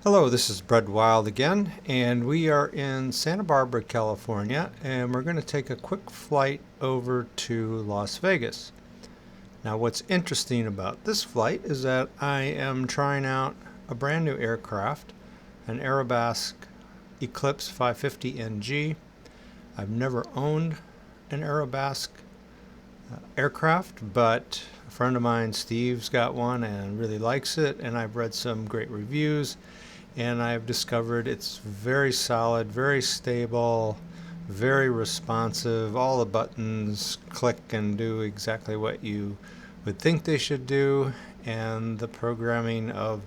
Hello, this is Brad Wild again, and we are in Santa Barbara, California, and we're going to take a quick flight over to Las Vegas. Now, what's interesting about this flight is that I am trying out a brand new aircraft, an Aerobask Eclipse 550 NG. I've never owned an Aerobask aircraft, but a friend of mine, Steve's got one and really likes it, and I've read some great reviews. And I've discovered it's very solid, very stable, very responsive. All the buttons click and do exactly what you would think they should do, and the programming of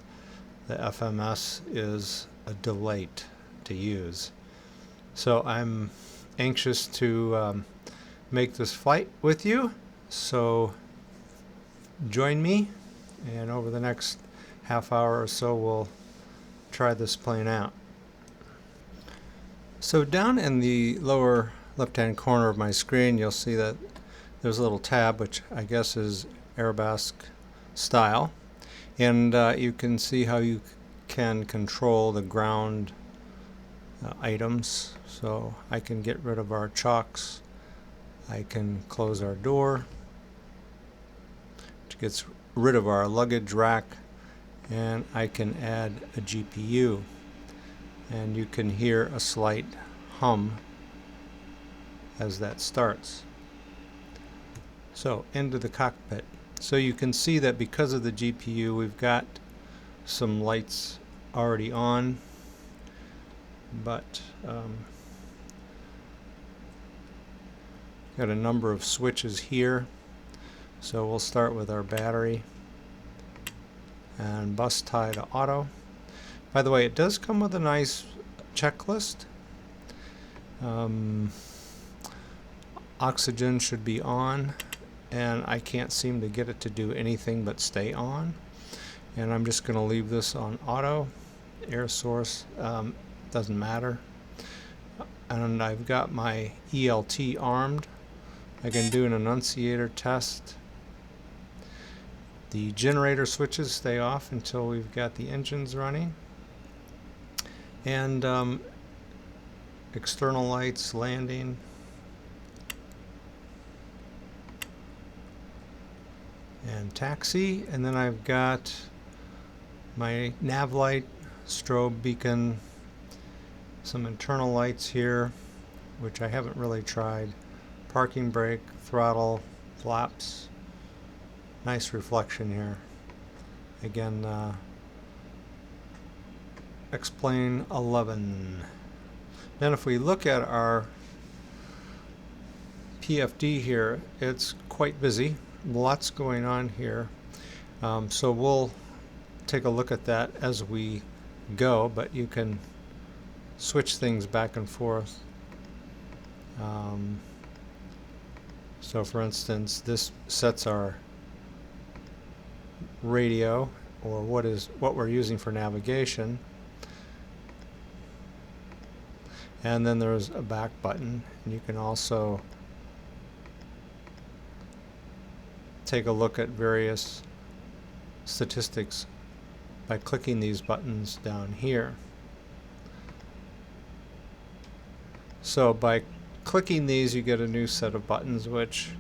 the FMS is a delight to use. So I'm anxious to make this flight with you, so join me, and over the next half hour or so we'll try this plane out. So down in the lower left-hand corner of my screen, you'll see that there's a little tab, which I guess is Aerobask style, and you can see how you can control the ground items. So I can get rid of our chocks, I can close our door, which gets rid of our luggage rack, and I can add a GPU, and you can hear a slight hum as that starts. So into the cockpit. So you can see that because of the GPU we've got some lights already on, but got a number of switches here. So we'll start with our battery and bus tie to auto. By the way, it does come with a nice checklist. Oxygen should be on, and I can't seem to get it to do anything but stay on. And I'm just going to leave this on auto. Air source doesn't matter. And I've got my ELT armed. I can do an annunciator test. The generator switches stay off until we've got the engines running. And external lights, landing. And taxi. And then I've got my nav light, strobe beacon, some internal lights here, which I haven't really tried. Parking brake, throttle, flaps. Nice reflection here. Again, explain 11. Then if we look at our PFD here, it's quite busy. Lots going on here. So we'll take a look at that as we go, but you can switch things back and forth. So for instance, this sets our radio, or what we're using for navigation, and then there's a back button, and you can also take a look at various statistics by clicking these buttons down here. So by clicking these you get a new set of buttons, which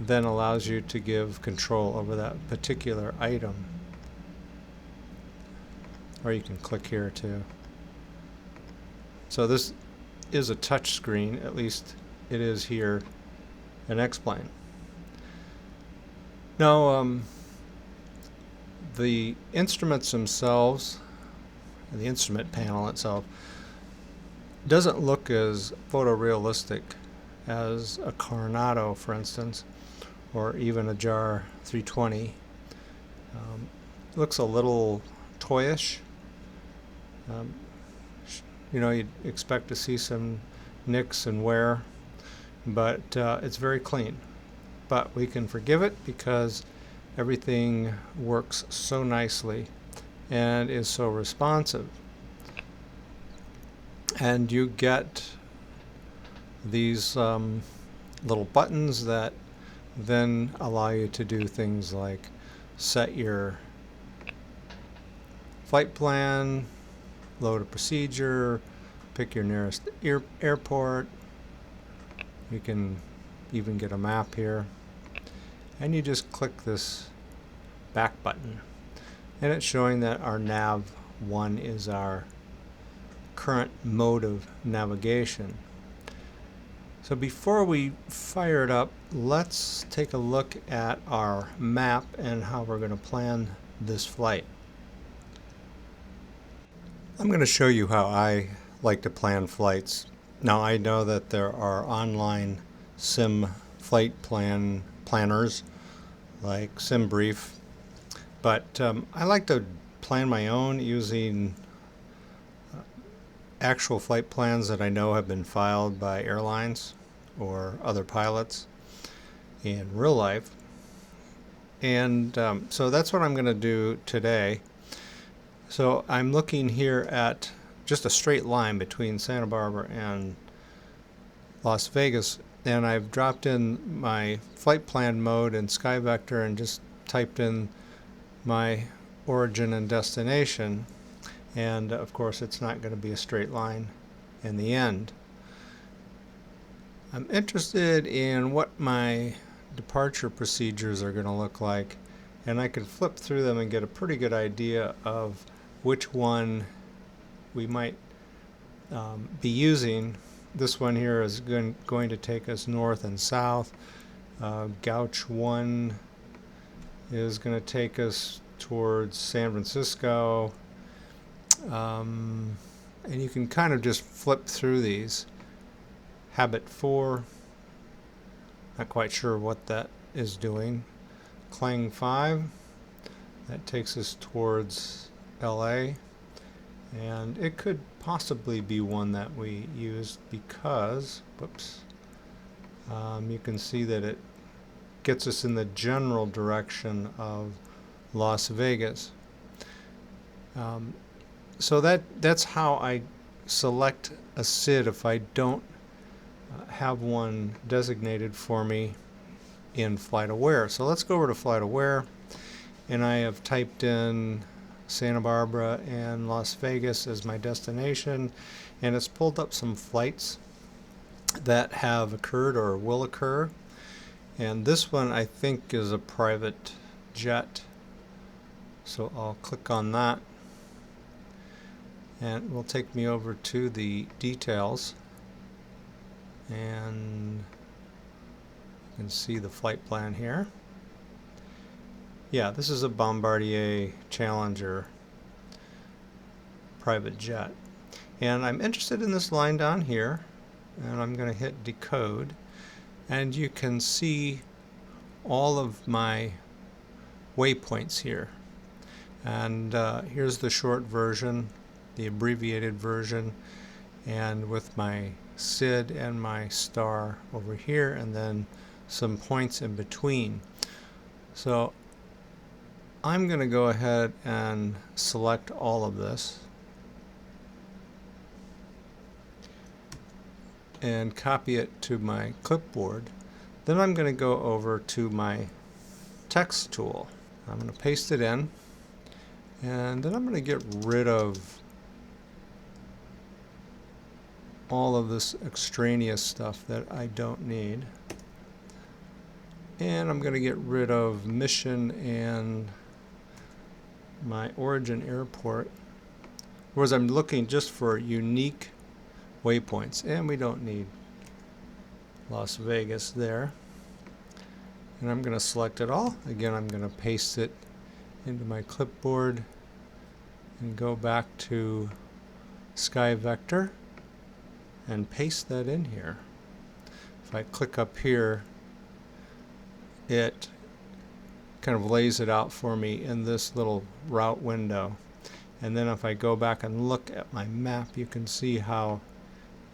then allows you to give control over that particular item. Or you can click here too. So this is a touch screen, at least it is here in X-Plane. Now the instruments themselves, the instrument panel itself, doesn't look as photorealistic as a Coronado, for instance, or even a JAR 320. Looks a little toyish. You know, you'd expect to see some nicks and wear, but it's very clean. But we can forgive it because everything works so nicely and is so responsive. And you get these little buttons that then allow you to do things like set your flight plan, load a procedure, pick your nearest airport. You can even get a map here, and you just click this back button, and it's showing that our nav 1 is our current mode of navigation. So before we fire it up, let's take a look at our map and how we're going to plan this flight. I'm going to show you how I like to plan flights. Now, I know that there are online sim flight planners like SimBrief, but I like to plan my own using actual flight plans that I know have been filed by airlines or other pilots in real life. And so that's what I'm going to do today. So I'm looking here at just a straight line between Santa Barbara and Las Vegas, and I've dropped in my flight plan mode in SkyVector and just typed in my origin and destination, and of course it's not going to be a straight line in the end. I'm interested in what my departure procedures are going to look like, and I can flip through them and get a pretty good idea of which one we might be using. This one here is going to take us north and south. Gouch 1 is going to take us towards San Francisco, and you can kind of just flip through these. Habit 4, not quite sure what that is doing. Clang 5, that takes us towards LA, and it could possibly be one that we used because, whoops, you can see that it gets us in the general direction of Las Vegas. So that's how I select a SID if I don't have one designated for me in FlightAware. So let's go over to FlightAware, and I have typed in Santa Barbara and Las Vegas as my destination, and it's pulled up some flights that have occurred or will occur, and this one I think is a private jet, so I'll click on that and it will take me over to the details, and you can see the flight plan here. Yeah, this is a Bombardier Challenger private jet, and I'm interested in this line down here, and I'm going to hit decode, and you can see all of my waypoints here, and here's the short version, the abbreviated version, and with my SID and my star over here, and then some points in between. So I'm going to go ahead and select all of this and copy it to my clipboard. Then I'm going to go over to my text tool. I'm going to paste it in, and then I'm going to get rid of all of this extraneous stuff that I don't need. And I'm going to get rid of mission and my origin airport, whereas I'm looking just for unique waypoints, and we don't need Las Vegas there. And I'm going to select it all. Again, I'm going to paste it into my clipboard and go back to SkyVector and paste that in here. If I click up here, it kind of lays it out for me in this little route window. And then if I go back and look at my map, you can see how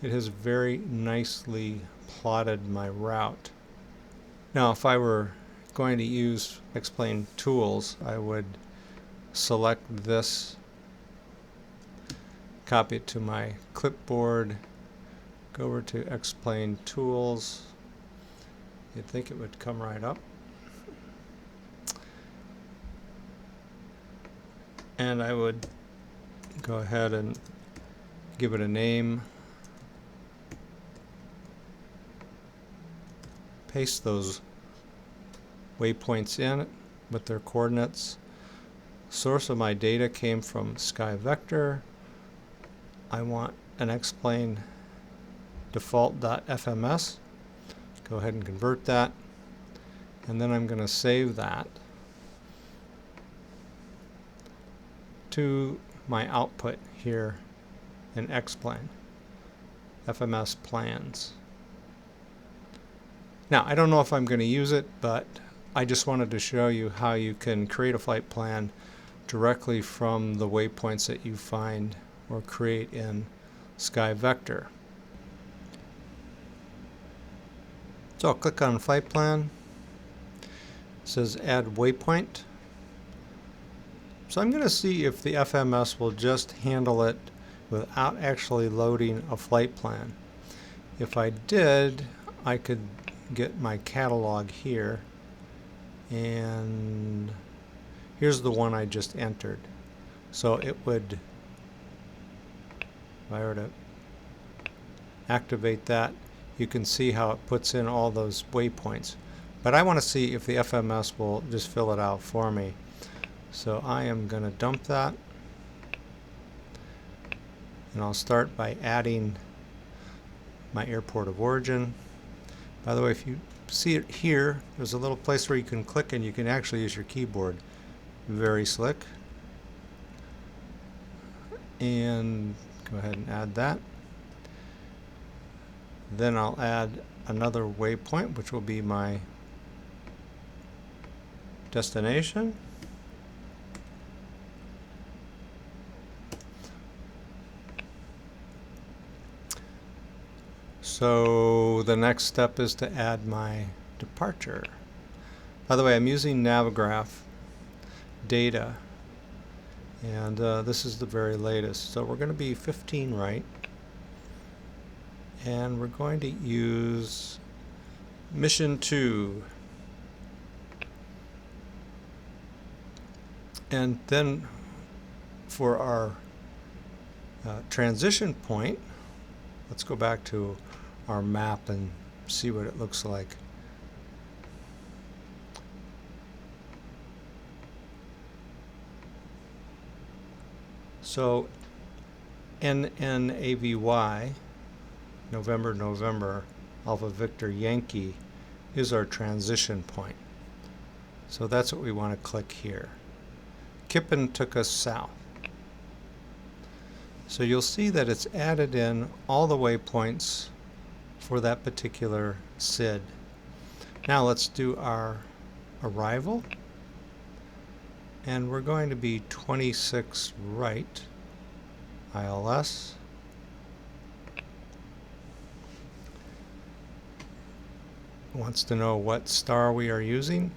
it has very nicely plotted my route. Now, if I were going to use Explain Tools, I would select this, copy it to my clipboard, go over to Explain Tools. You'd think it would come right up. And I would Go ahead and give it a name. Paste those waypoints in with their coordinates. Source of my data came from sky vector. I want an explain default.fms. Go ahead and convert that, and then I'm going to save that to my output here in Xplane, FMS plans. Now, I don't know if I'm going to use it, but I just wanted to show you how you can create a flight plan directly from the waypoints that you find or create in Sky Vector. So I'll click on Flight Plan. It says Add Waypoint. So I'm going to see if the FMS will just handle it without actually loading a flight plan. If I did, I could get my catalog here, and here's the one I just entered. So it would, if I were to activate that, you can see how it puts in all those waypoints. But I want to see if the FMS will just fill it out for me. So I am going to dump that, and I'll start by adding my airport of origin. By the way, if you see it here, there's a little place where you can click and you can actually use your keyboard. Very slick. And go ahead and add that. Then I'll add another waypoint, which will be my destination. So the next step is to add my departure. By the way, I'm using Navigraph data, and this is the very latest. So we're going to be 15 right, and we're going to use mission 2. And then for our transition point, let's go back to our map and see what it looks like. So NNAVY, November, November, Alpha Victor Yankee, is our transition point. So that's what we want to click here. Kippen took us south. So you'll see that it's added in all the waypoints for that particular SID. Now let's do our arrival, and we're going to be 26 right, ILS. Wants to know what star we are using.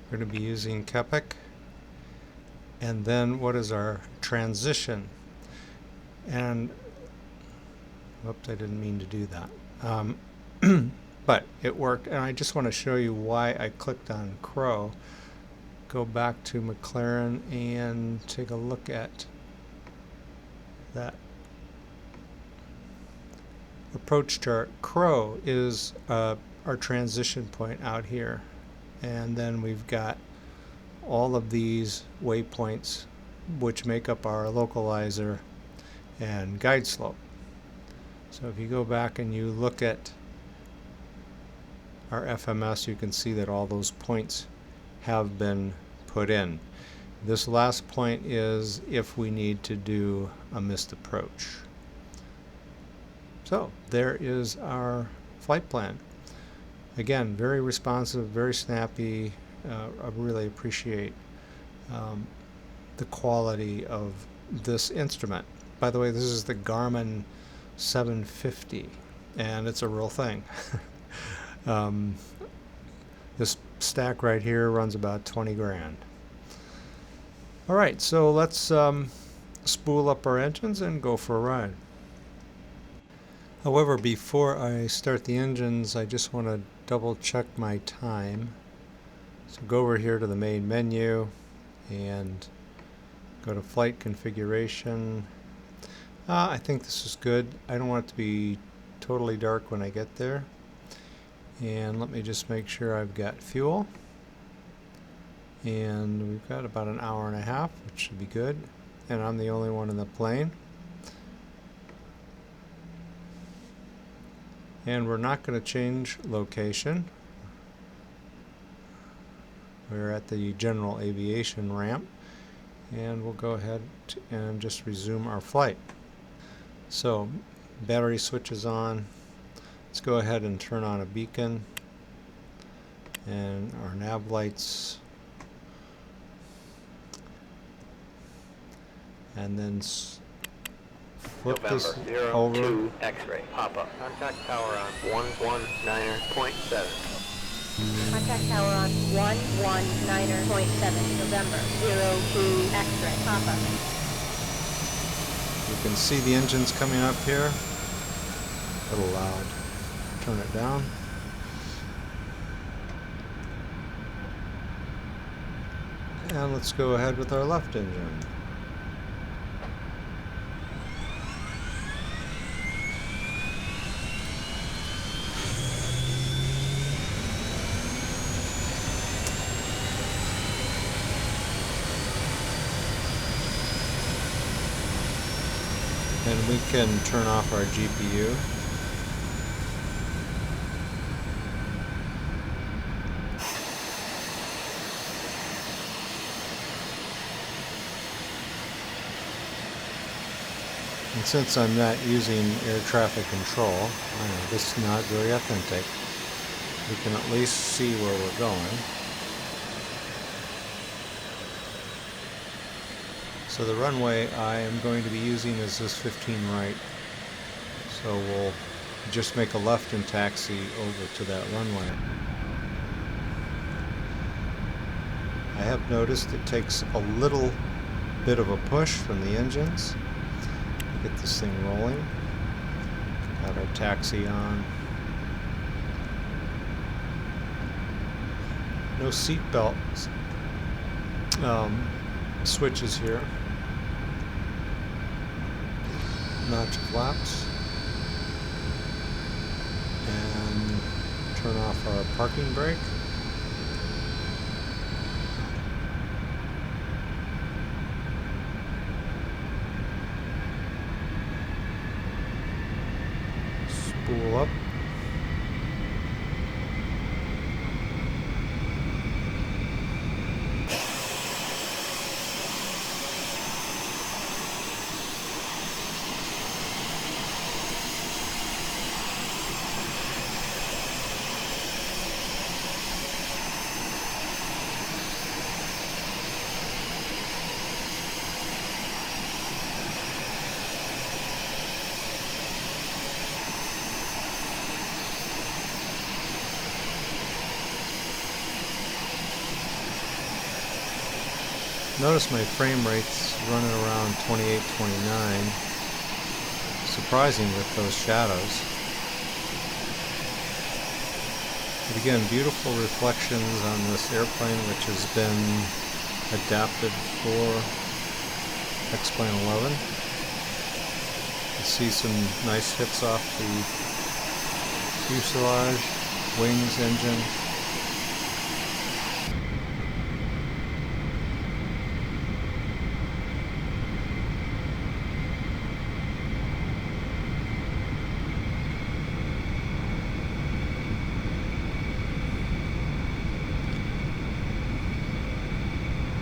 We're going to be using Kepec. And then what is our transition? And whoops, I didn't mean to do that. But it worked, and I just want to show you why I clicked on Crow. Go back to McLaren and take a look at that approach chart. Crow is our transition point out here, and then we've got all of these waypoints which make up our localizer and guide slope. So if you go back and you look at our FMS, you can see that all those points have been put in. This last point is if we need to do a missed approach. So there is our flight plan. Again, very responsive, very snappy. I really appreciate the quality of this instrument. By the way, this is the Garmin 750, and it's a real thing. This stack right here runs about 20 grand. All right, so let's spool up our engines and go for a ride. However, before I start the engines, I just want to double check my time. So go over here to the main menu and Go to flight configuration. I think this is good. I don't want it to be totally dark when I get there. And let me just make sure I've got fuel. And we've got about an hour and a half, which should be good. And I'm the only one in the plane. And we're not going to change location. We're at the general aviation ramp. And we'll go ahead and just resume our flight. So, battery switch is on. Let's go ahead and turn on a beacon. And our nav lights. And then flip this over. 02 X-ray pop-up. Contact tower on 119.7. Contact tower on 119.7, November, 02 X-ray pop-up. You can see the engines coming up here. A little loud. Turn it down. And let's go ahead with our left engine. And we can turn off our GPU. And since I'm not using air traffic control, I know this is not very authentic. We can at least see where we're going. So the runway I am going to be using is this 15 right. So we'll just make a left and taxi over to that runway. I have noticed it takes a little bit of a push from the engines to get this thing rolling. Got our taxi on. No seat belts switches here. Notch flaps, and turn off our parking brake. Spool up. Notice my frame rate's running around 28, 29. Surprising with those shadows. But again, beautiful reflections on this airplane, which has been adapted for X-Plane 11. You see some nice hits off the fuselage, wings, engine.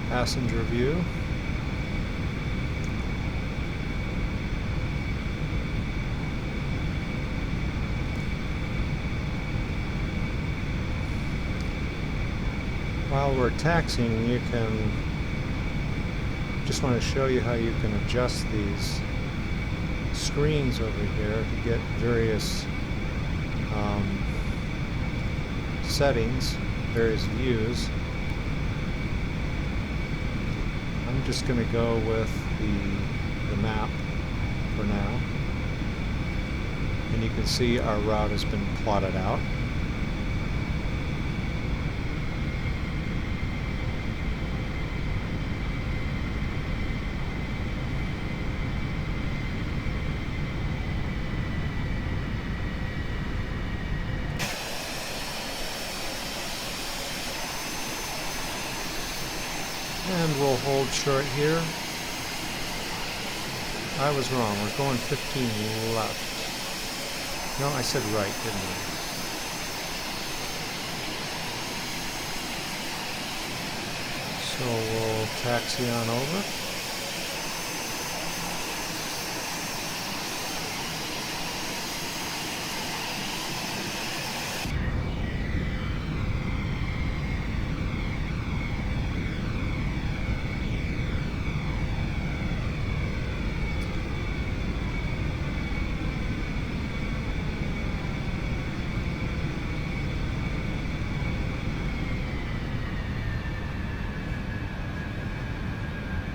Passenger view. While we're taxiing, you can, just want to show you how you can adjust these screens over here to get various settings, various views. I'm just going to go with the map for now. And you can see our route has been plotted out. we'll hold short here. I was wrong. We're going 15 left. No, I said right, didn't I? So we'll taxi on over.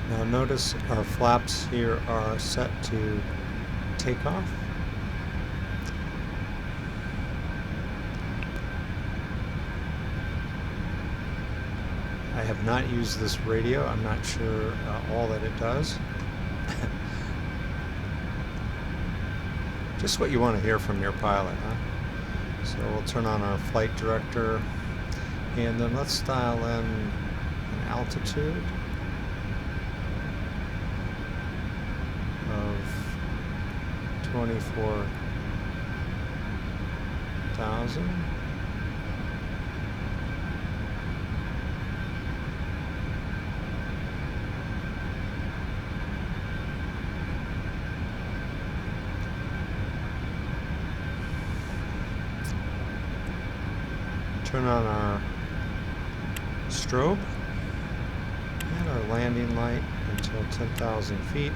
Now notice our flaps here are set to take off. I have not used this radio. I'm not sure all that it does. Just what you want to hear from your pilot, huh? So we'll turn on our flight director, and then let's dial in an altitude of 24,000. Turn on our strobe and our landing light until 10,000 feet.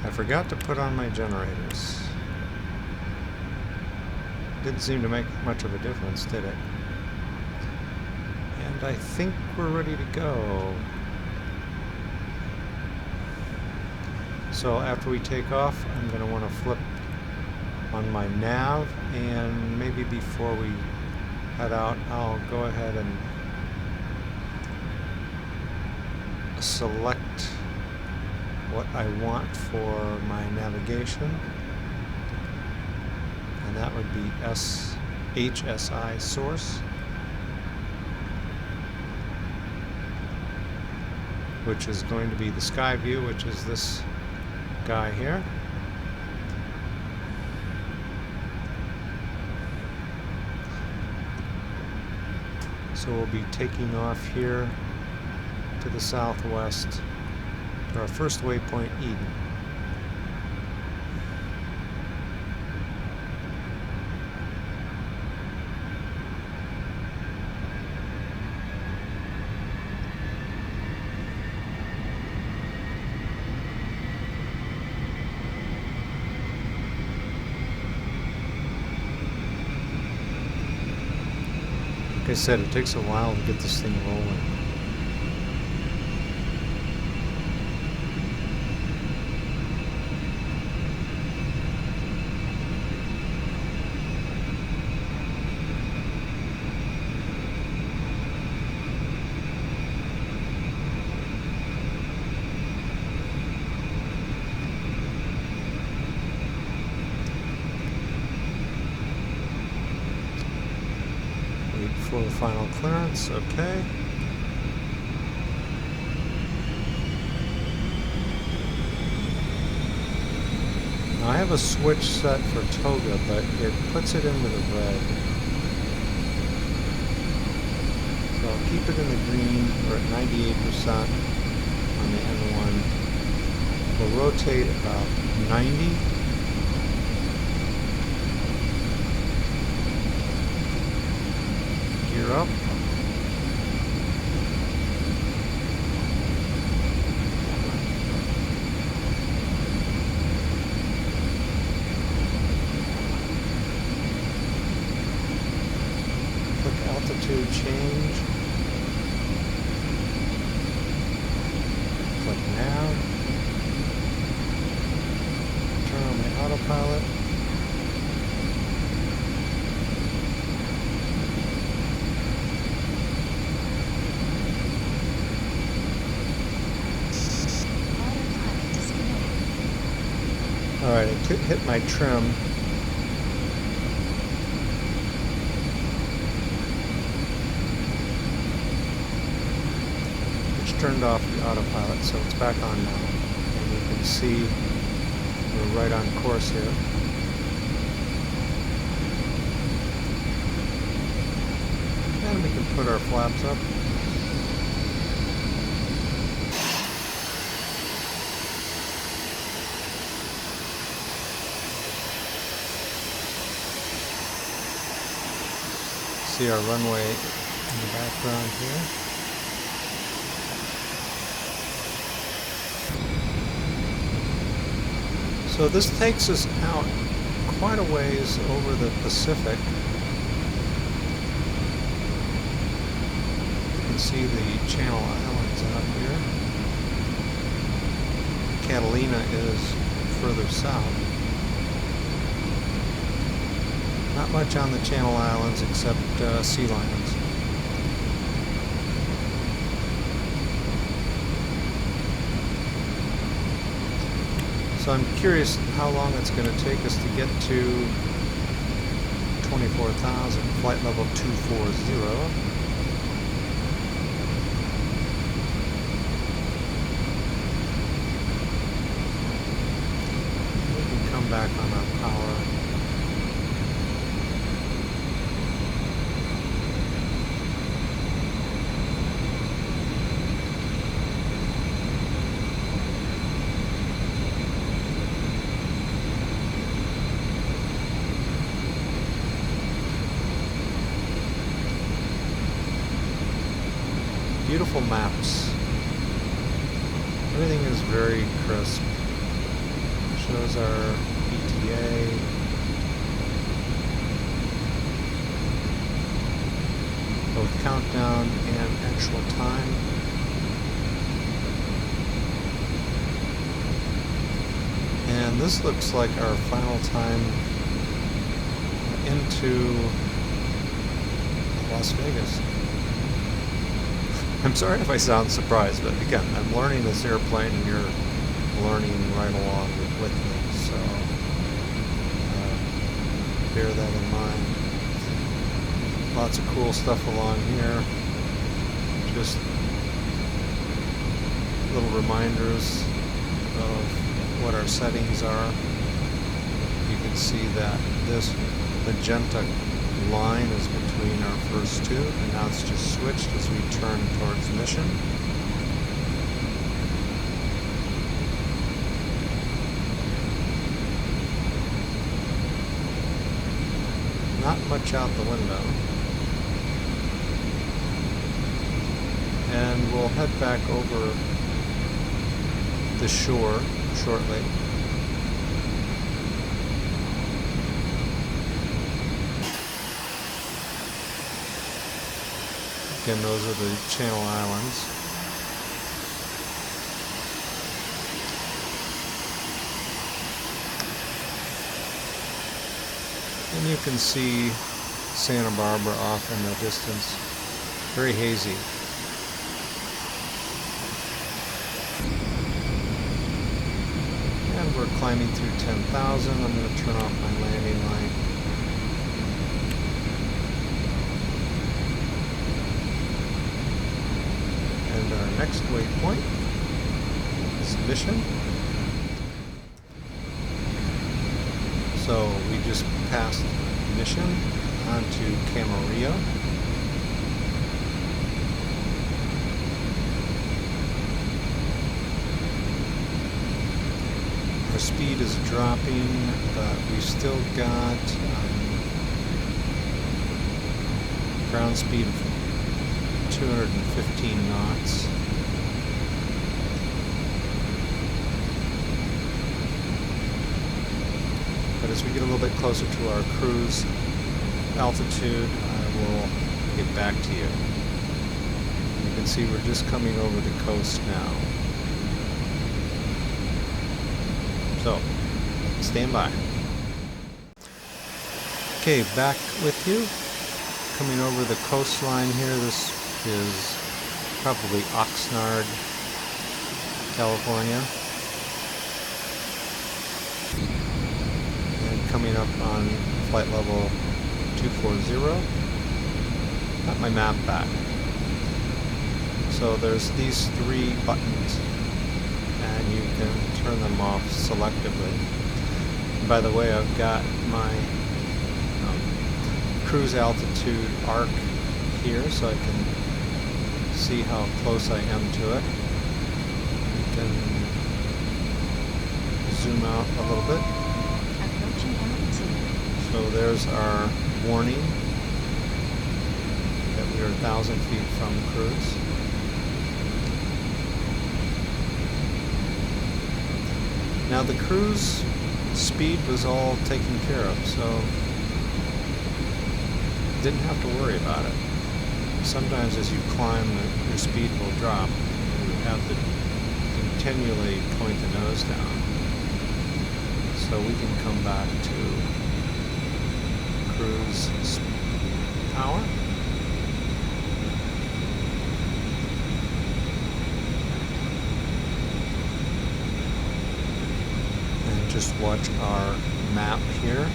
I forgot to put on my generators. Didn't seem to make much of a difference, did it? And I think we're ready to go. So after we take off, I'm going to want to flip on my nav, and maybe before we head out, I'll go ahead and select what I want for my navigation, and that would be HSI source, which is going to be the sky view, which is this guy here. So we'll be taking off here to the southwest to our first waypoint, Eden. Like I said, it takes a while to get this thing rolling. For the final clearance, okay. Now I have a switch set for toga, but it puts it into the red. So I'll keep it in the green. We're at 98% on the N1. We'll rotate about 90. Gear up. Click altitude change. Click nav. Turn on my autopilot. Alright, I hit my trim. just turned off the autopilot, so it's back on now. And you can see we're right on course here. And we can put our flaps up. See our runway in the background here. So this takes us out quite a ways over the Pacific. You can see the Channel Islands out here. Catalina is further south. Not much on the Channel Islands except sea lions. So I'm curious how long it's going to take us to get to 24,000, flight level 240. We can come back on our power. Beautiful maps. Everything is very crisp. Shows our ETA. Both countdown and actual time. And this looks like our final time into Las Vegas. I'm sorry if I sound surprised, but again, I'm learning this airplane and you're learning right along with me, so bear that in mind. Lots of cool stuff along here. Just little reminders of what our settings are. You can see that this magenta line is between our first two, and now it's just switched as we turn towards mission. Not much out the window. And we'll head back over the shore shortly. Again, those are the Channel Islands. And you can see Santa Barbara off in the distance. Very hazy. And we're climbing through 10,000. I'm going to turn off my landing light. And our next waypoint is mission. So we just passed mission onto Camarillo. Our speed is dropping, but we've still got ground speed of 215 knots. But as we get a little bit closer to our cruise altitude, I will get back to you. You can see we're just coming over the coast now. So, stand by. Okay, back with you. Coming over the coastline here, this is probably Oxnard, California. And coming up on flight level 240. Got my map back. So there's these 3 buttons, and you can turn them off selectively. And by the way, I've got my cruise altitude arc here, so I can see how close I am to it. You can zoom out a little bit. Approaching altitude. So there's our warning that we are 1,000 feet from cruise. Now the cruise speed was all taken care of, so didn't have to worry about it. Sometimes as you climb, your speed will drop. You have to continually point the nose down. So we can come back to cruise power. And just watch our map here.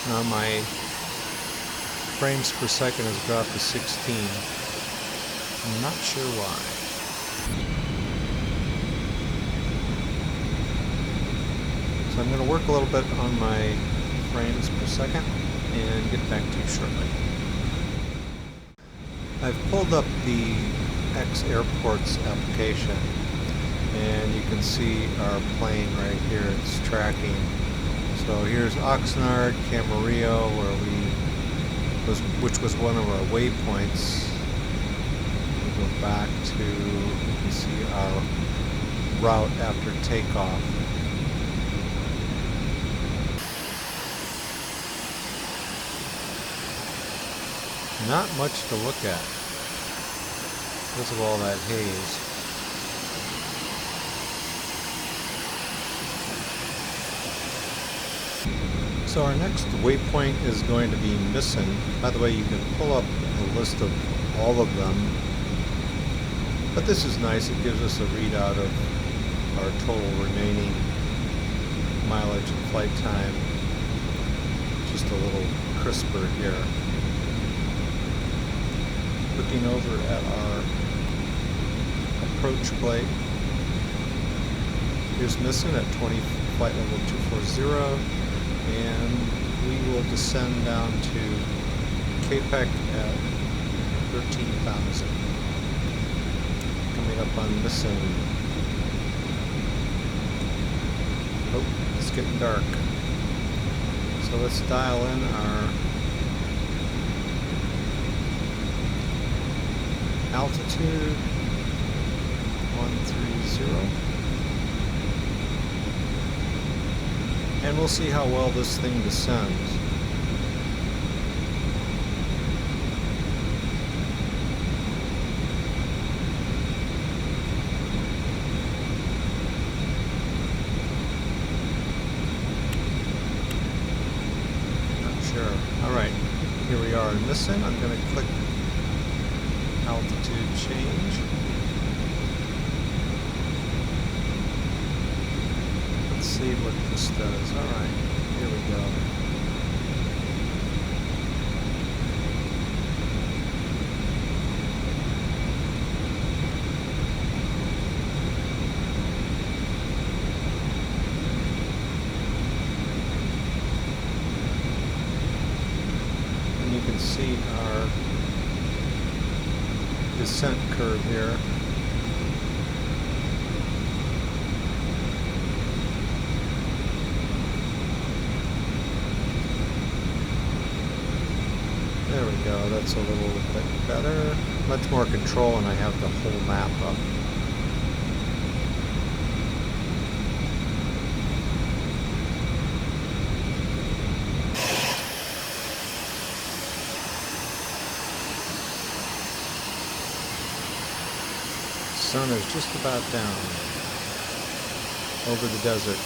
Now my frames per second has dropped to 16. I'm not sure why. So I'm going to work a little bit on my frames per second and get back to you shortly. I've pulled up the X Airports application, and you can see our plane right here. It's tracking. So here's Oxnard, Camarillo, which was one of our waypoints. We'll go back to, you can see our route after takeoff. Not much to look at because of all that haze. So our next waypoint is going to be Missing. By the way, you can pull up a list of all of them. But this is nice. It gives us a readout of our total remaining mileage and flight time. Just a little crisper here. Looking over at our approach plate. Here's Missing at flight level 240. And we will descend down to CAPEC at 13,000. Coming up on Missing. Oh, it's getting dark. So let's dial in our altitude 130. And we'll see how well this thing descends. Not sure. Alright, here we are in Missing. I'm going to click altitude change. See what this does. Alright, here we go. And you can see our descent curve here. There we go, that's a little bit better. Much more control, and I have the whole map up. Sun is just about down over the desert.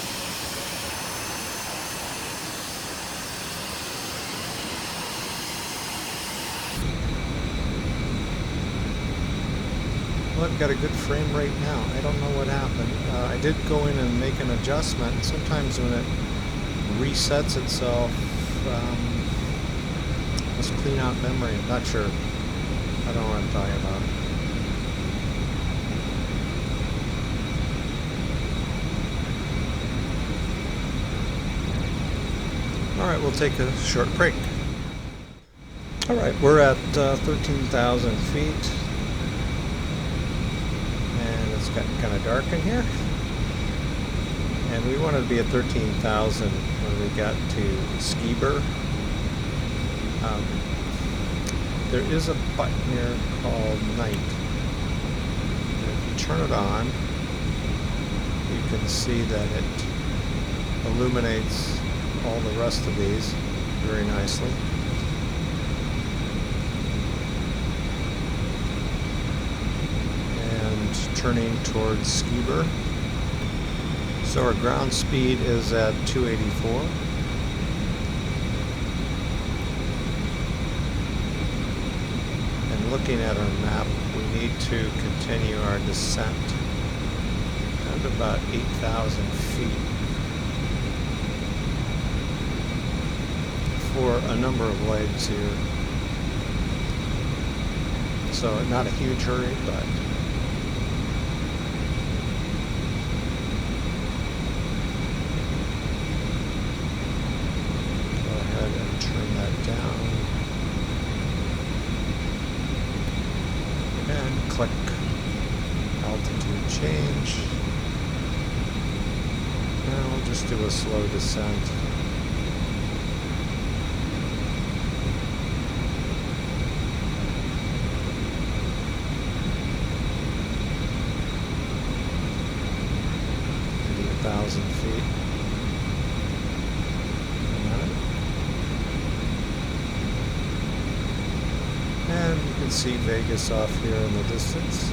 Well, I've got a good frame rate now. I don't know what happened. I did go in and make an adjustment. Sometimes when it resets itself, must clean out memory. I'm not sure. I don't know what I'm talking about. All right, we'll take a short break. All right, we're at 13,000 feet. And it's gotten kind of dark in here. And we wanted to be at 13,000 when we got to Skiber. There is a button here called Night. And if you turn it on, you can see that it illuminates all the rest of these very nicely. And turning towards Skiber. So our ground speed is at 284. And looking at our map, we need to continue our descent at about 8,000 feet for a number of legs here. So not a huge hurry, but turn that down and click altitude change. Now we'll just do a slow descent. Maybe 1,000 feet. And you can see Vegas off here in the distance.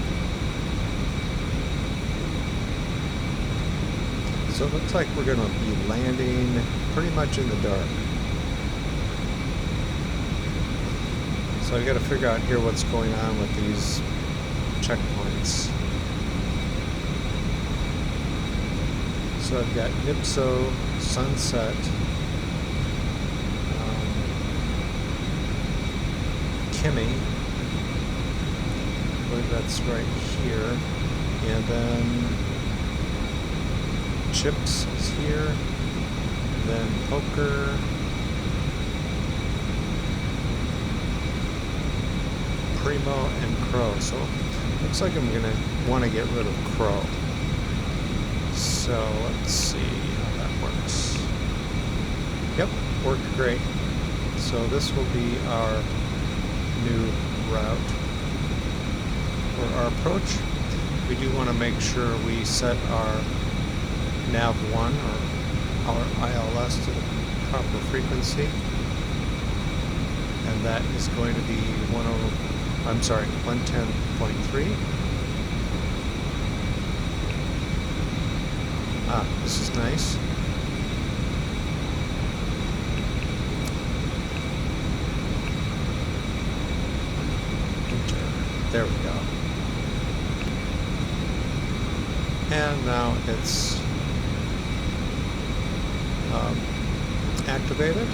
So it looks like we're going to be landing pretty much in the dark. So I've got to figure out here what's going on with these checkpoints. So I've got Nipso, Sunset, Kimmy, I believe that's right here, and then Chips is here, then Poker, Primo, and Crow. So looks like I'm going to want to get rid of Crow. So let's see how that works. Yep, worked great. So this will be our new route for our approach. We do want to make sure we set our nav1 or our ILS to the proper frequency, and that is going to be 110.3. This is nice. There we go. And now it's activated,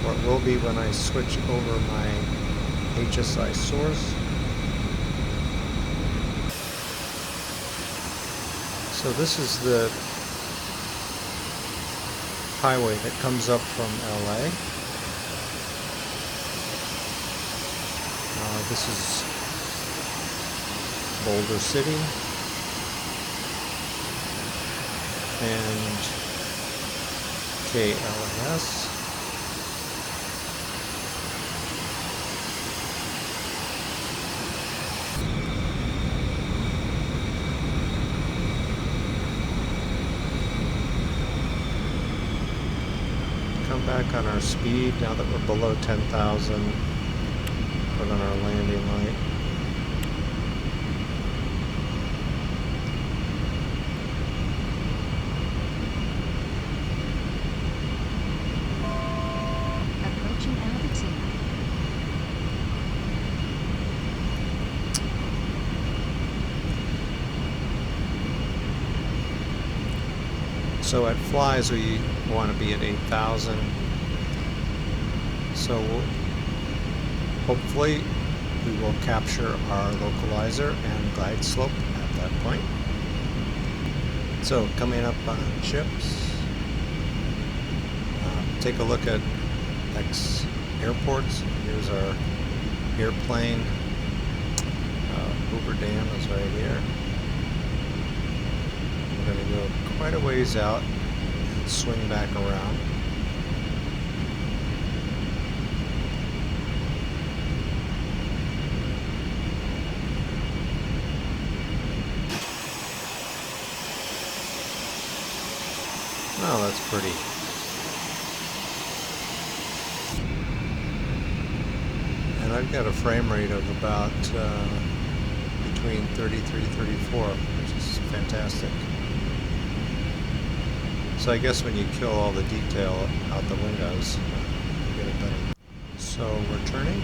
or it will be when I switch over my HSI source. So this is the highway that comes up from LA. This is Boulder City, and KLS. Come back on our speed now that we're below 10,000. Put on our landing light. Approaching altitude. So at flies we want to be at 8,000. So hopefully we will capture our localizer and glide slope at that point. So coming up on ships, take a look at X airports. Here's our airplane. Hoover Dam is right here. We're going to go quite a ways out and swing back around. Oh, that's pretty. And I've got a frame rate of about between 33 and 34, which is fantastic. So I guess when you kill all the detail out the windows, you get it better. So we're turning.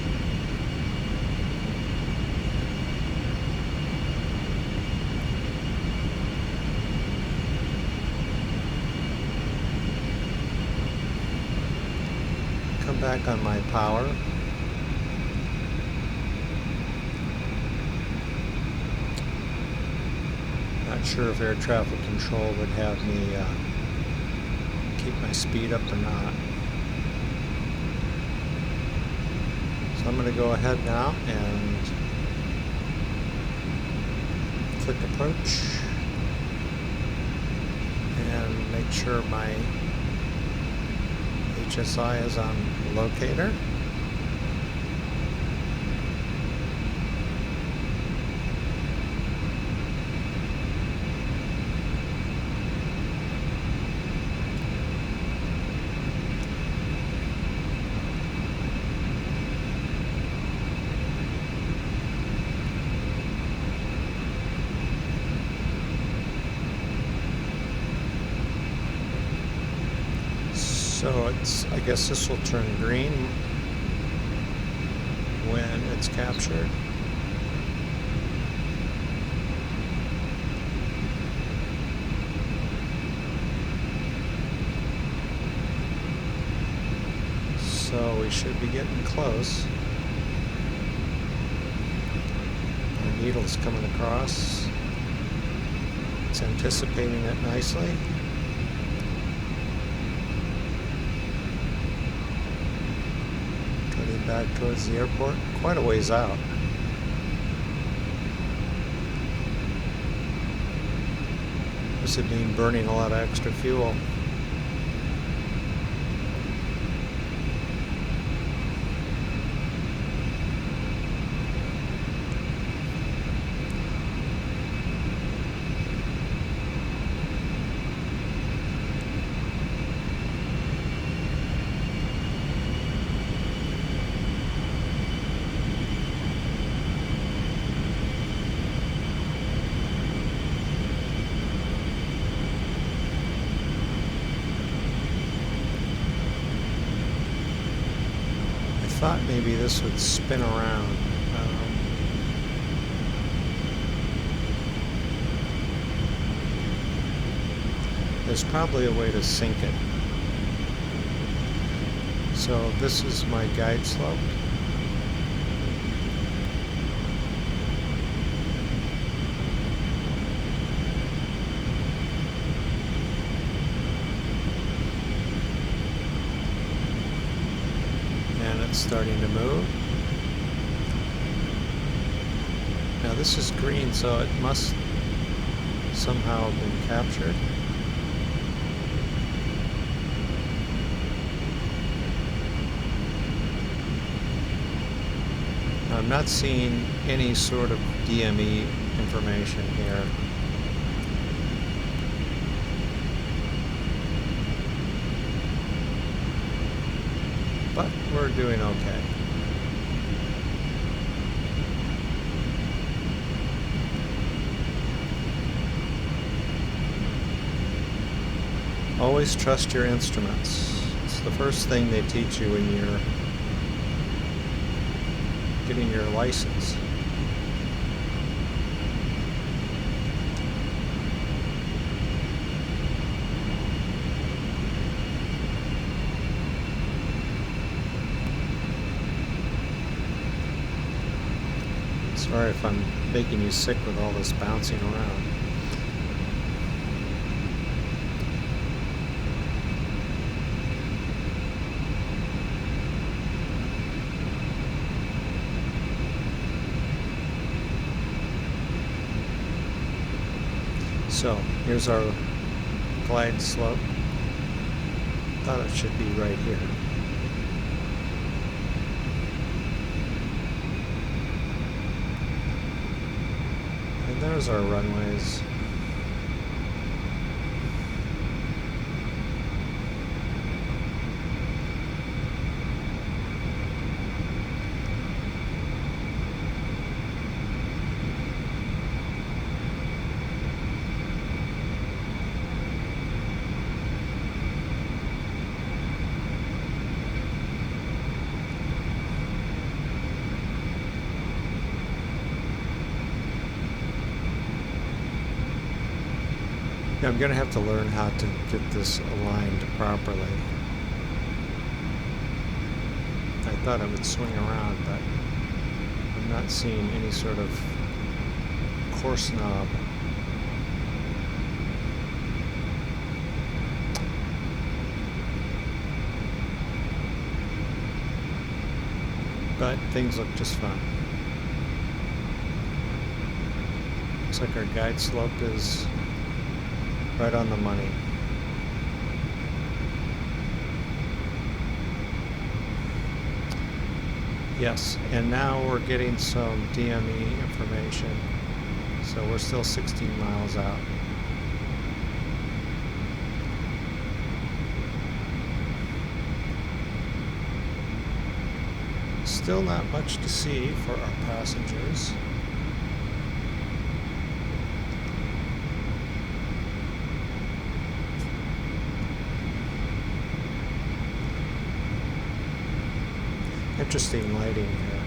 Come back on my power. Not sure if air traffic control would have me keep my speed up or not. So I'm going to go ahead now and click approach and make sure my HSI is on locator. So I guess this will turn green when it's captured. So we should be getting close. Our needle's coming across. It's anticipating it nicely. Back towards the airport, quite a ways out. This would mean burning a lot of extra fuel. I thought maybe this would spin around. There's probably a way to sync it. So this is my guide slope. Starting to move. Now this is green, so it must somehow have been captured. Now, I'm not seeing any sort of DME information here. But we're doing okay. Always trust your instruments. It's the first thing they teach you when you're getting your license. Sorry if I'm making you sick with all this bouncing around. So, here's our glide slope. Thought it should be right here. And there's our runways. I'm going to have to learn how to get this aligned properly. I thought I would swing around, but I'm not seeing any sort of course knob. But things look just fine. Looks like our guide slope is right on the money. Yes, and now we're getting some DME information. So we're still 16 miles out. Still not much to see for our passengers. Interesting lighting here.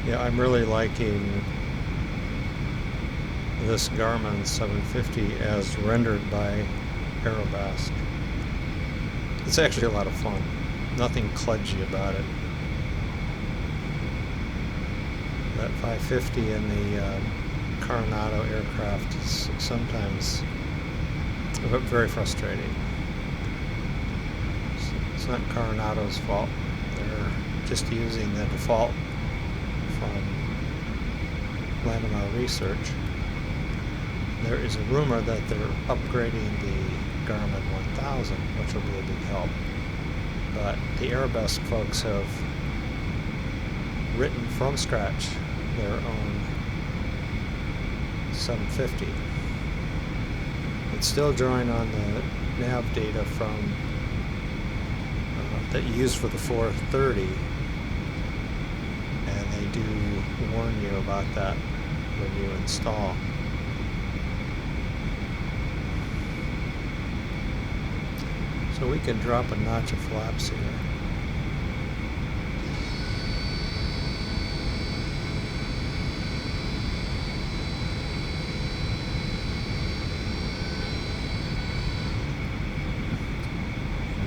Yeah, I'm really liking this Garmin 750 as rendered by Aerobask. It's actually a lot of fun. Nothing kludgy about it. That 550 in the Coronado aircraft is sometimes very frustrating. It's not Coronado's fault. They're just using the default from Landmark Research. There is a rumor that they're upgrading the Garmin 1000, which will be a big help. But the Aerobask folks have written from scratch their own 750. It's still drawing on the nav data from that you use for the 430, and they do warn you about that when you install. So we can drop a notch of flaps here.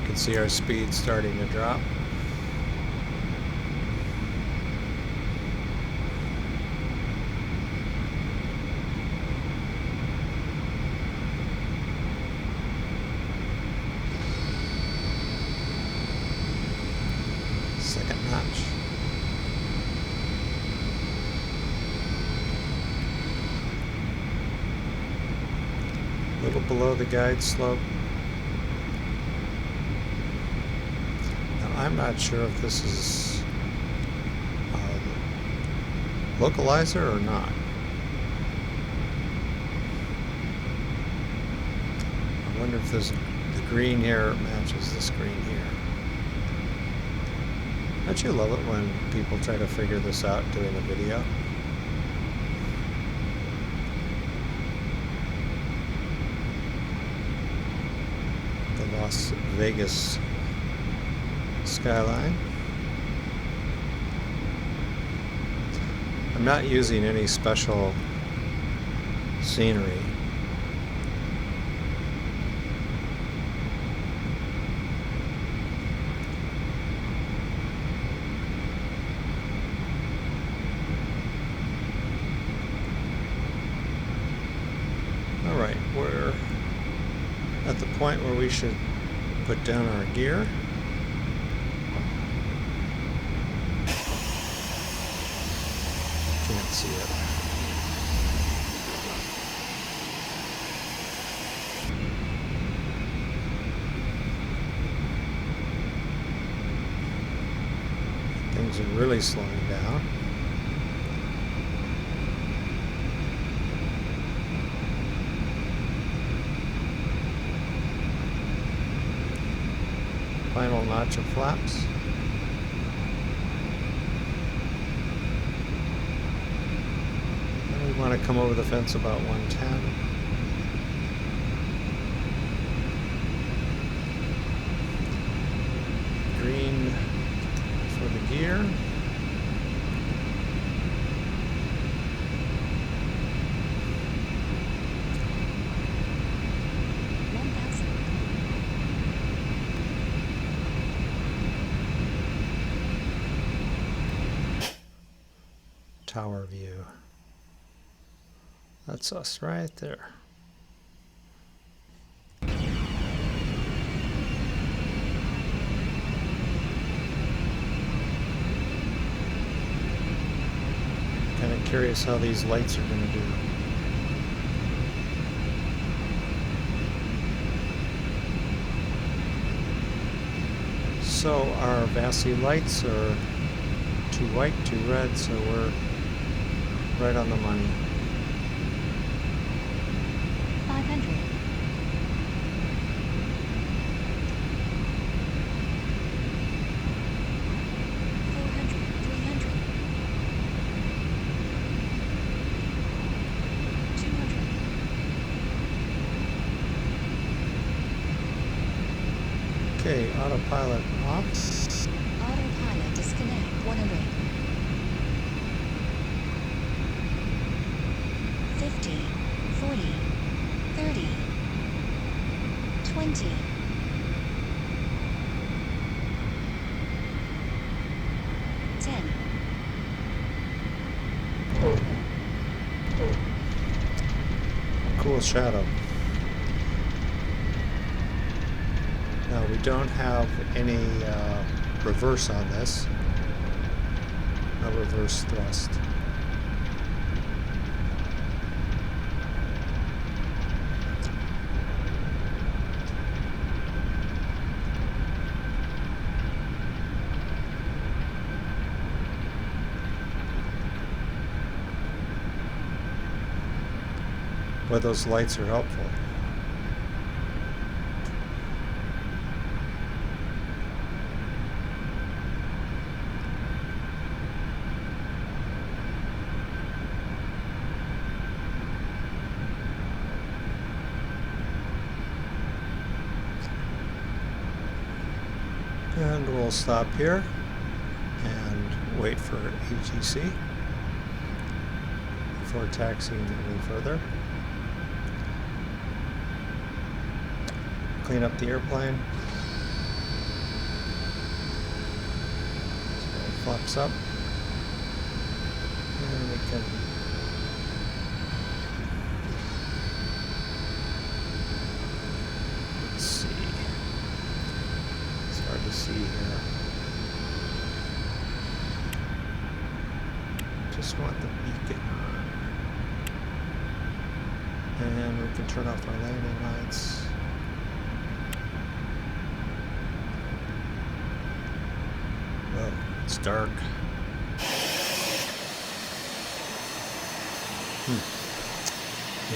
You can see our speed starting to drop. Second notch. A little below the guide slope. Now I'm not sure if this is a localizer or not. I wonder if the green here matches this green here. Don't you love it when people try to figure this out doing a video? The Las Vegas skyline. I'm not using any special scenery. Alright, we're at the point where we should put down our gear. Can't see it. Things are really slowing down. Final notch of flaps. And we want to come over the fence about 110. Green for the gear. Tower view. That's us right there. Kind of curious how these lights are going to do. So our VASI lights are too white, too red, so we're right on the money. 500. 400. 300. 200. Okay, autopilot off. Autopilot disconnect. 100. 50, 40, 30, 20, 10. Cool shadow. Now we don't have any reverse on this. No reverse thrust. But those lights are helpful. And we'll stop here and wait for ATC before taxiing any further. Clean up the airplane. So it flaps up. And we can let's see. It's hard to see here. Just want the beacon on. And we can turn off our landing lights. Whoa, it's dark.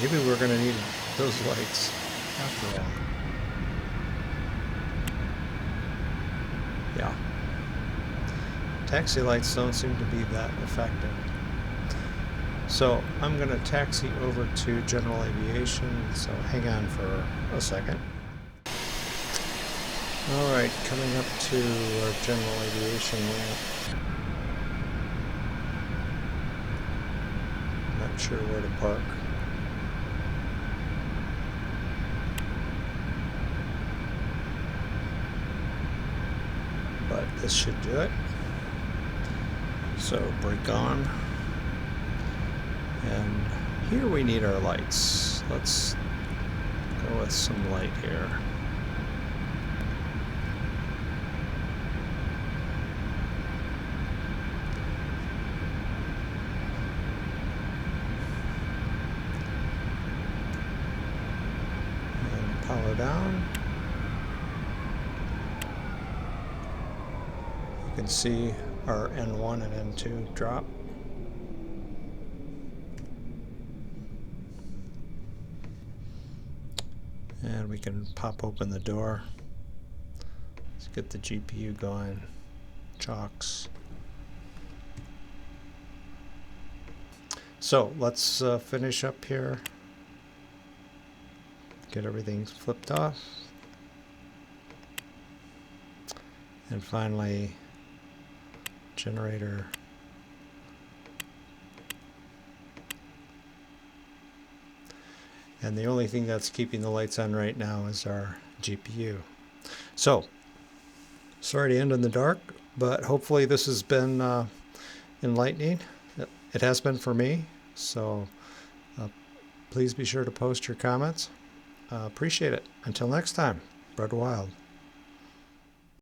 Maybe we're going to need those lights after all. Yeah. Taxi lights don't seem to be that effective. So I'm going to taxi over to general aviation, so hang on for a second. Alright, coming up to our general aviation ramp. not sure where to park. But this should do it. So brake on. And here we need our lights. Let's go with some light here. And power down. You can see our N1 and N2 drop. And we can pop open the door. Let's get the GPU going. Chocks. So let's finish up here. Get everything flipped off. And finally, generator. And the only thing that's keeping the lights on right now is our GPU. So, sorry to end in the dark, but hopefully this has been enlightening. It has been for me. So, please be sure to post your comments. Appreciate it. Until next time, Bread Wild.